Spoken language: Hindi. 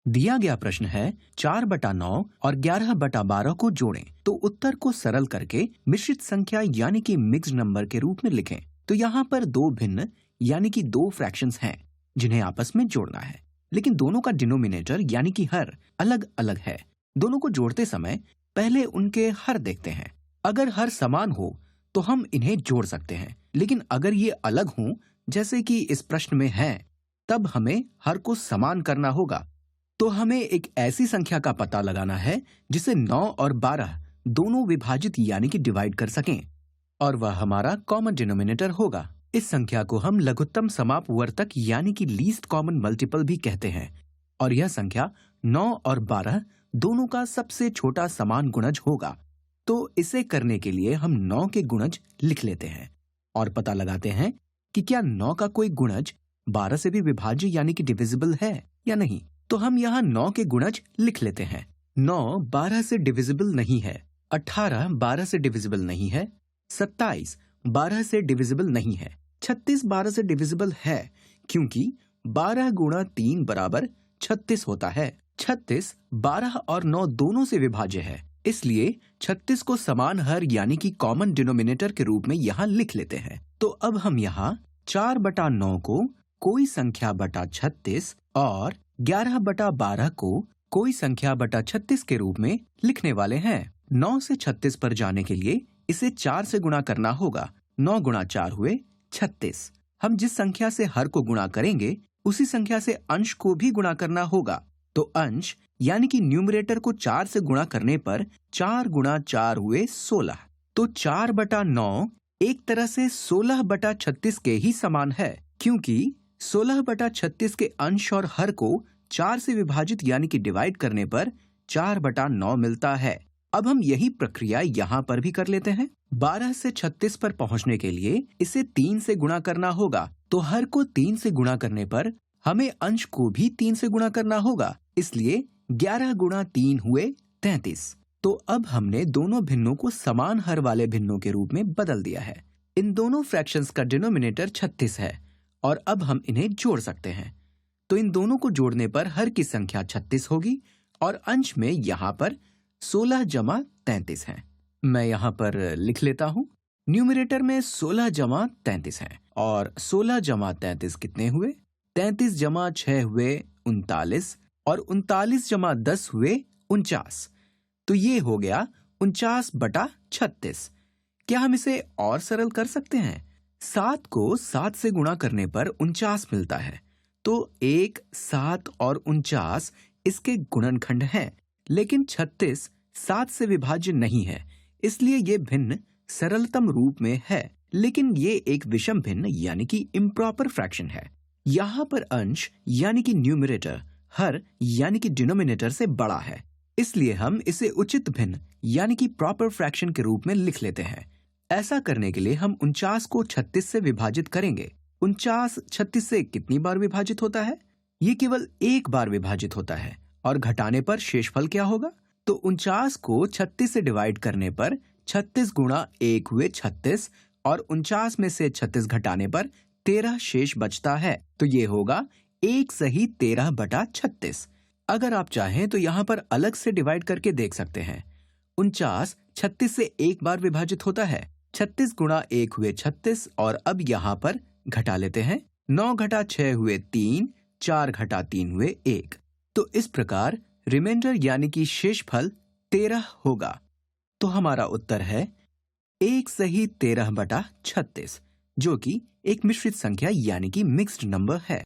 दिया गया प्रश्न है 4/9 और 11/12 को जोड़ें तो उत्तर को सरल करके मिश्रित संख्या यानी कि मिक्स्ड नंबर के रूप में लिखें। तो यहाँ पर दो भिन्न यानी कि दो फ्रैक्शंस हैं जिन्हें आपस में जोड़ना है, लेकिन दोनों का डिनोमिनेटर यानी कि हर अलग अलग है। दोनों को जोड़ते समय पहले उनके हर देखते हैं। अगर हर समान हो तो हम इन्हें जोड़ सकते हैं, लेकिन अगर ये अलग हों जैसे कि इस प्रश्न में है, तब हमें हर को समान करना होगा। तो हमें एक ऐसी संख्या का पता लगाना है जिसे 9 और 12 दोनों विभाजित यानी कि डिवाइड कर सकें, और वह हमारा कॉमन डिनोमिनेटर होगा। इस संख्या को हम लघुत्तम समापवर्तक यानी कि लीस्ट कॉमन मल्टीपल भी कहते हैं, और यह संख्या 9 और 12 दोनों का सबसे छोटा समान गुणज होगा। तो इसे करने के लिए हम 9 के गुणज लिख लेते हैं और पता लगाते हैं कि क्या 9 का कोई गुणज 12 से भी विभाज्य यानी कि डिविजिबल है या नहीं। तो हम यहाँ 9 के गुणज लिख लेते हैं। 9 12 से डिविजिबल नहीं है, 18 12 से डिविजिबल नहीं है, 27 12 से डिविजिबल नहीं है, 36 12 से डिविजिबल है क्योंकि 12 गुणा 3 बराबर 36 होता है। 36 12 और 9 दोनों से विभाज्य है, इसलिए 36 को समान हर यानी कि कॉमन डिनोमिनेटर के रूप में यहाँ लिख लेते हैं। तो अब हम यहाँ 4/9 को कोई संख्या बटा 36 और 11/12 को कोई संख्या बटा 36 के रूप में लिखने वाले हैं। 9 से 36 पर जाने के लिए इसे 4 से गुणा करना होगा। 9 गुणा 4 हुए 36। हम जिस संख्या से हर को गुणा करेंगे उसी संख्या से अंश को भी गुणा करना होगा। तो अंश यानी कि न्यूमरेटर को 4 से गुणा करने पर 4 गुणा 4 हुए 16। तो 4/9 एक तरह से 16/36 के ही समान है, क्योंकि 16/36 के अंश और हर को 4 से विभाजित यानी कि डिवाइड करने पर 4/9 मिलता है। अब हम यही प्रक्रिया यहाँ पर भी कर लेते हैं। 12 से 36 पर पहुँचने के लिए इसे 3 से गुणा करना होगा। तो हर को 3 से गुणा करने पर हमें अंश को भी 3 से गुणा करना होगा, इसलिए 11 गुणा 3 हुए 33। तो अब हमने दोनों भिन्नों को समान हर वाले भिन्नों के रूप में बदल दिया है। इन दोनों फ्रैक्शंस का डिनोमिनेटर 36 है और अब हम इन्हें जोड़ सकते हैं। तो इन दोनों को जोड़ने पर हर की संख्या 36 होगी और अंश में यहाँ पर 16 जमा 33 है। मैं यहाँ पर लिख लेता हूँ। न्यूमरेटर में 16 जमा 33 है और 16 जमा 33 कितने हुए? 33 जमा 6 हुए 39 और 39 जमा 10 हुए 49। तो ये हो गया 49/36। क्या हम इसे और सरल कर सकते हैं? 7 को 7 से गुणा करने पर 49 मिलता है। तो 1, 7 और 49 इसके गुणनखंड हैं, लेकिन 36 7 से विभाज्य नहीं है, इसलिए ये भिन्न सरलतम रूप में है। लेकिन ये एक विषम भिन्न यानी कि इम्प्रॉपर फ्रैक्शन है। यहाँ पर अंश यानी कि न्यूमरेटर हर यानी कि डिनोमिनेटर से बड़ा है, इसलिए हम इसे उचित भिन्न यानी कि प्रॉपर फ्रैक्शन के रूप में लिख लेते हैं। ऐसा करने के लिए हम 49 को 36 से विभाजित करेंगे। 49 36 से कितनी बार विभाजित होता है? ये केवल एक बार विभाजित होता है और घटाने पर शेषफल क्या होगा? तो 49 को 36 से डिवाइड करने पर 36 गुणा 1 हुए 36 और 49 में से 36 घटाने पर 13 शेष बचता है। तो ये होगा 1 सही 13/36। अगर आप चाहें तो यहाँ पर अलग से डिवाइड करके देख सकते हैं। 49 36 से एक बार विभाजित होता है। 36 गुणा 1 हुए 36 और अब यहाँ पर घटा लेते हैं। 9 घटा 6 हुए 3, 4 घटा 3 हुए 1। तो इस प्रकार रिमाइंडर यानी कि शेषफल 13 होगा। तो हमारा उत्तर है 1 सही 13/36, जो कि एक मिश्रित संख्या यानी कि मिक्स्ड नंबर है।